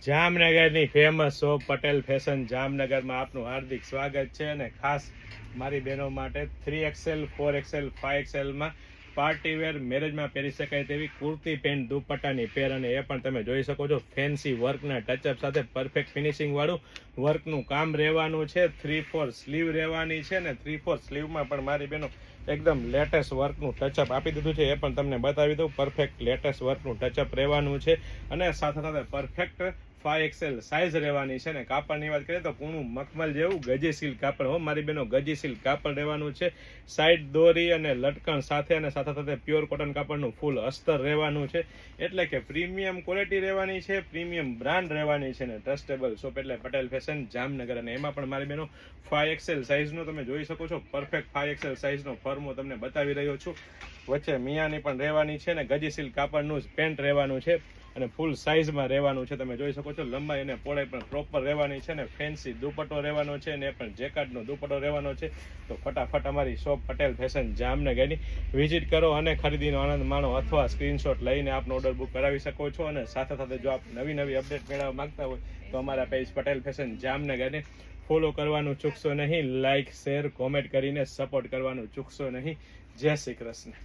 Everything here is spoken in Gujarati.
જામનગરની ફેમસ શોપ પટેલ ફેશન જામનગરમાં આપનું હાર્દિક સ્વાગત છે અને ખાસ મારી બહેનો માટે 3XL 4XL 5XL માં પાર્ટી વેર મેરેજમાં પહેરી શકાય તેવી કુર્તી પેન્ટ દુપટ્ટાની પેર, અને એ પણ તમે જોઈ શકો છો ફેન્સી વર્કના ટચઅપ સાથે પરફેક્ટ ફિનિશિંગ વાળું વર્કનું કામ રહેવાનું છે. 3/4 સ્લીવ રહેવાની છે ને 3/4 સ્લીવમાં પણ મારી બહેનો એકદમ લેટેસ્ટ વર્કનું ટચઅપ આપી દીધું છે. એ પણ તમને બતાવી દઉં. પરફેક્ટ લેટેસ્ટ વર્કનું ટચઅપ રહેવાનું છે અને સાથે સાથે પરફેક્ટ 5XL સાઇઝ રહેવાની છે ને કાપડની વાત કરીએ તો પૂર્ણ મખમલ જેવું ગજી સિલ્ક કાપડ હો મારી બેનો, ગજી સિલ્ક કાપડ રહેવાનું છે. સાઈડ દોરી અને લટકણ સાથે અને સાથે સાથે પ્યોર કોટન કાપડનું ફૂલ અસ્તર રહેવાનું છે. એટલે કે પ્રીમિયમ ક્વોલિટી રહેવાની છે, પ્રીમિયમ બ્રાન્ડ રહેવાની છે ને ટ્રસ્ટેબલ શોપ એટલે પટેલ ફેશન જામનગર. અને એમાં પણ મારી બેનો 5XL સાઇઝનો તમે જોઈ શકો છો, પરફેક્ટ 5XL સાઇઝનો ફર્મો તમને બતાવી રહ્યો છું. વચ્ચે મિયાની પણ રહેવાની છે ને ગજી સિલ્ક કાપડનું જ પેન્ટ રહેવાનું છે અને ફૂલ સાઇઝમાં રહેવાનું છે. તમે જોઈ શકો છો લંબાઈ અને પહોળાઈ પણ પ્રોપર રહેવાની છે ને ફેન્સી દુપટ્ટો રહેવાનો છે ને એ પણ જેકાર્ડનો દુપટ્ટો રહેવાનો છે. તો ફટાફટ અમારી શોપ પટેલ ફેશન જામનગરની વિઝિટ કરો અને ખરીદીનો આનંદ માણો, અથવા સ્ક્રીનશોટ લઈને આપનો ઓર્ડર બુક કરાવી શકો છો. અને સાથે સાથે જો આપ નવી અપડેટ મેળવવા માંગતા હોય તો અમારા પેજ પટેલ ફેશન જામનગરને ફોલો કરવાનું ચૂકશો નહીં. લાઇક, શેર, કોમેન્ટ કરીને સપોર્ટ કરવાનું ચૂકશો નહીં. જય શ્રી કૃષ્ણ.